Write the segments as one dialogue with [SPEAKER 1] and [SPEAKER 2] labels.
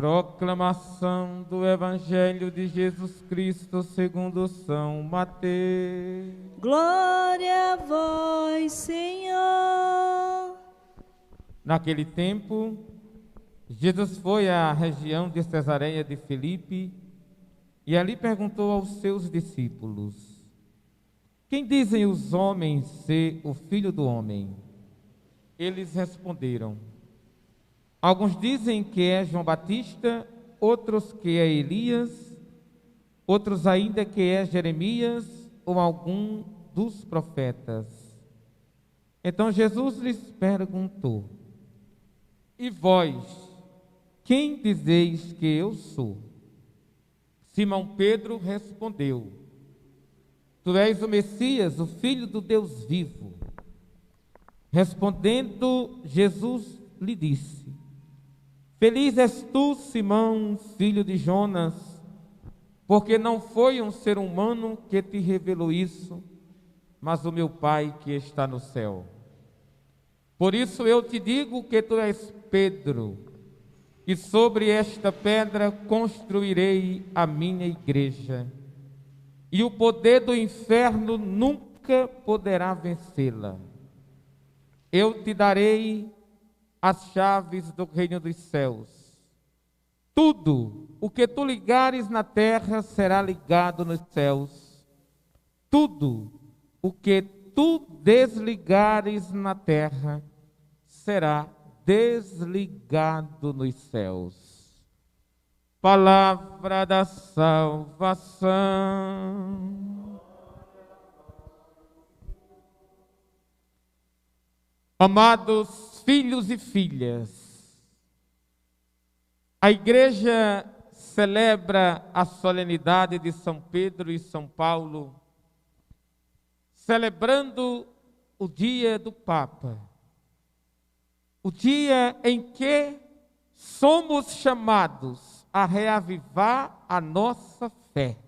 [SPEAKER 1] Proclamação do Evangelho de Jesus Cristo segundo São Mateus.
[SPEAKER 2] Glória a vós, Senhor.
[SPEAKER 1] Naquele tempo, Jesus foi à região de Cesareia de Filipe e ali perguntou aos seus discípulos: quem dizem os homens ser o Filho do Homem? Eles responderam: alguns dizem que é João Batista, outros que é Elias, outros ainda que é Jeremias ou algum dos profetas. Então Jesus lhes perguntou: e vós, quem dizeis que eu sou? Simão Pedro respondeu: tu és o Messias, o Filho do Deus vivo. Respondendo, Jesus lhe disse: feliz és tu, Simão, filho de Jonas, porque não foi um ser humano que te revelou isso, mas o meu Pai que está no céu. Por isso eu te digo que tu és Pedro, e sobre esta pedra construirei a minha igreja, e o poder do inferno nunca poderá vencê-la. Eu te darei as chaves do reino dos céus. Tudo o que tu ligares na terra será ligado nos céus. Tudo o que tu desligares na terra será desligado nos céus. Palavra da salvação. Amados filhos e filhas, a igreja celebra a solenidade de São Pedro e São Paulo, celebrando o dia do Papa, o dia em que somos chamados a reavivar a nossa fé.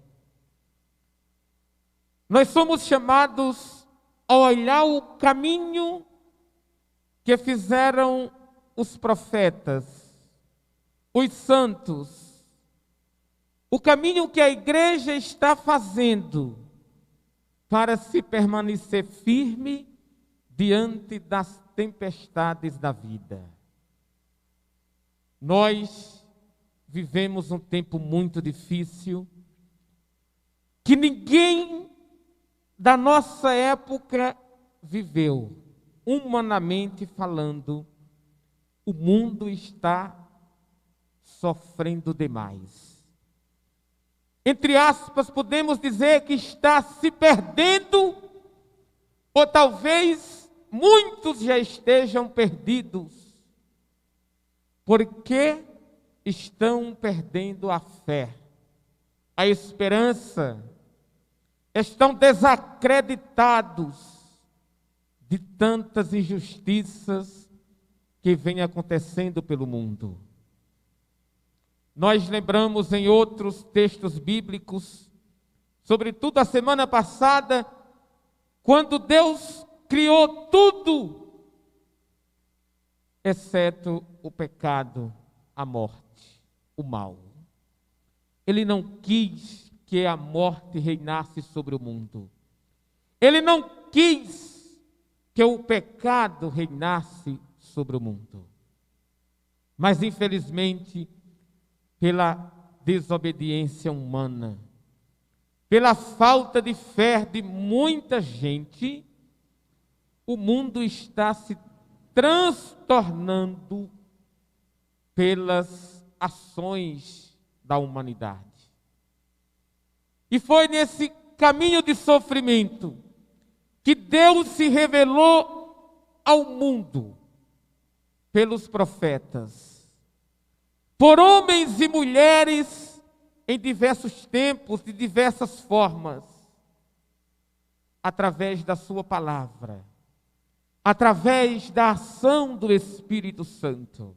[SPEAKER 1] Nós somos chamados a olhar o caminho que fizeram os profetas, os santos, o caminho que a igreja está fazendo para se permanecer firme diante das tempestades da vida. Nós vivemos um tempo muito difícil, que ninguém da nossa época viveu. Humanamente falando, o mundo está sofrendo demais. Entre aspas, podemos dizer que está se perdendo, ou talvez muitos já estejam perdidos, porque estão perdendo a fé, a esperança, estão desacreditados de tantas injustiças que vêm acontecendo pelo mundo. Nós lembramos em outros textos bíblicos, sobretudo a semana passada, quando Deus criou tudo, exceto o pecado, a morte, o mal. Ele não quis que a morte reinasse sobre o mundo. Ele não quis que o pecado reinasse sobre o mundo. Mas, infelizmente, pela desobediência humana, pela falta de fé de muita gente, o mundo está se transtornando pelas ações da humanidade. E foi nesse caminho de sofrimento que Deus se revelou ao mundo pelos profetas, por homens e mulheres em diversos tempos, de diversas formas, através da sua palavra, através da ação do Espírito Santo.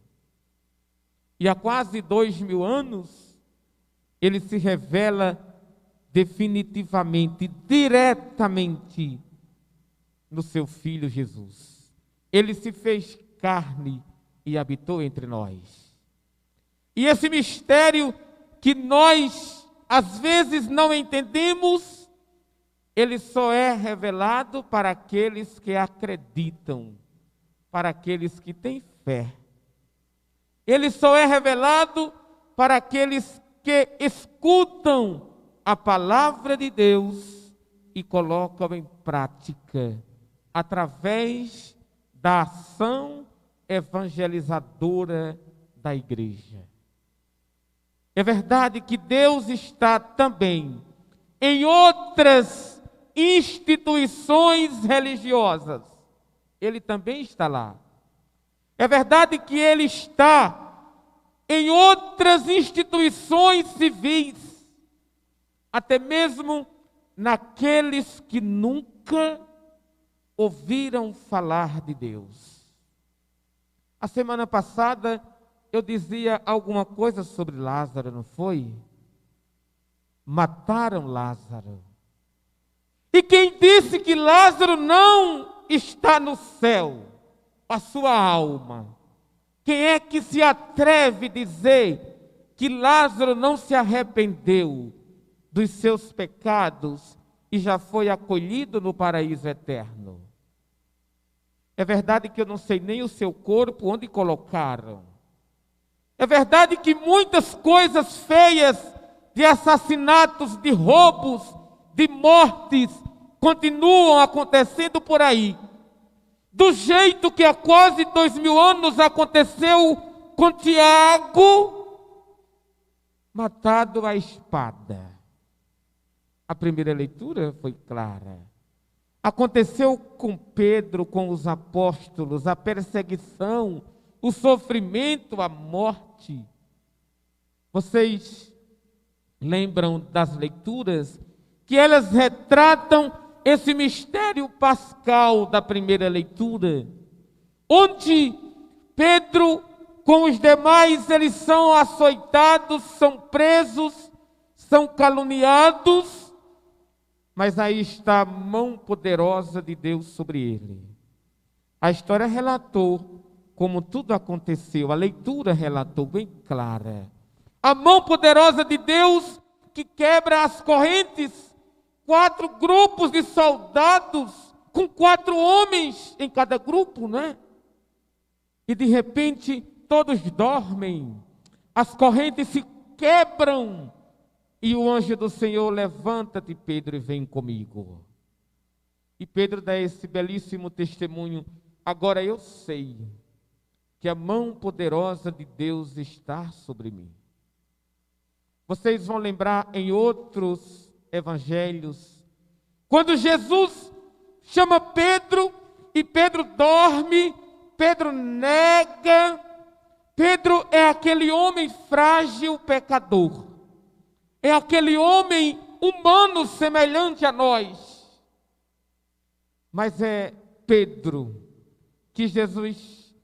[SPEAKER 1] E há quase 2000 anos, ele se revela definitivamente, diretamente, no seu Filho Jesus. Ele se fez carne e habitou entre nós. E esse mistério que nós, às vezes, não entendemos, ele só é revelado para aqueles que acreditam, para aqueles que têm fé. Ele só é revelado para aqueles que escutam a palavra de Deus e colocam em prática, através da ação evangelizadora da igreja. É verdade que Deus está também em outras instituições religiosas. Ele também está lá. É verdade que Ele está em outras instituições civis, até mesmo naqueles que nunca ouviram falar de Deus. A semana passada eu dizia alguma coisa sobre Lázaro, não foi? Mataram Lázaro. E quem disse que Lázaro não está no céu, a sua alma? Quem é que se atreve a dizer que Lázaro não se arrependeu dos seus pecados e já foi acolhido no paraíso eterno? É verdade que eu não sei nem o seu corpo onde colocaram. É verdade que muitas coisas feias de assassinatos, de roubos, de mortes continuam acontecendo por aí. Do jeito que há quase 2000 anos aconteceu com Tiago, matado à espada. A primeira leitura foi clara. Aconteceu com Pedro, com os apóstolos, a perseguição, o sofrimento, a morte. Vocês lembram das leituras que elas retratam esse mistério pascal da primeira leitura, onde Pedro, com os demais, eles são açoitados, são presos, são caluniados, mas aí está a mão poderosa de Deus sobre ele. A história relatou como tudo aconteceu, a leitura relatou bem clara. A mão poderosa de Deus que quebra as correntes, 4 grupos de soldados, com 4 homens em cada grupo, né? E de repente todos dormem, as correntes se quebram, e o anjo do Senhor: levanta-te, Pedro, e vem comigo. E Pedro dá esse belíssimo testemunho: agora eu sei que a mão poderosa de Deus está sobre mim. Vocês vão lembrar em outros evangelhos, quando Jesus chama Pedro, e Pedro dorme, Pedro nega. Pedro é aquele homem frágil, pecador. É aquele homem humano semelhante a nós. Mas é Pedro que Jesus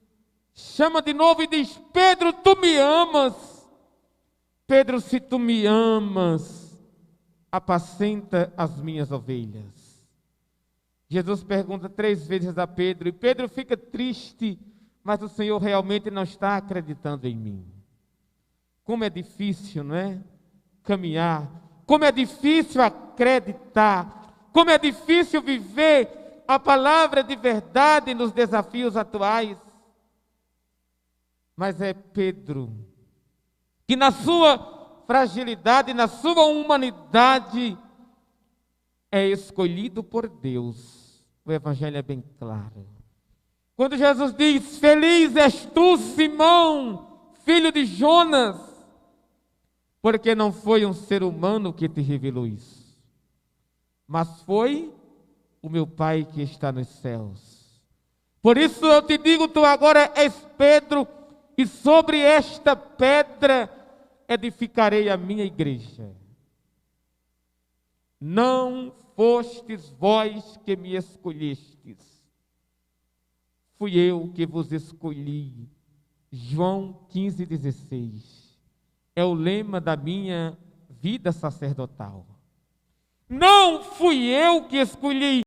[SPEAKER 1] chama de novo e diz: Pedro, tu me amas? Pedro, se tu me amas, apacenta as minhas ovelhas. Jesus pergunta 3 vezes a Pedro, e Pedro fica triste, mas o Senhor realmente não está acreditando em mim. Como é difícil, não é? Caminhar, como é difícil acreditar, como é difícil viver a palavra de verdade nos desafios atuais. Mas é Pedro que, na sua fragilidade, na sua humanidade, é escolhido por Deus. O evangelho é bem claro. Quando Jesus diz: feliz és tu, Simão, filho de Jonas, porque não foi um ser humano que te revelou isso, mas foi o meu Pai que está nos céus. Por isso eu te digo, tu agora és Pedro, e sobre esta pedra edificarei a minha igreja. Não fostes vós que me escolhestes, fui eu que vos escolhi. João 15,16. É o lema da minha vida sacerdotal. Não fui eu que escolhi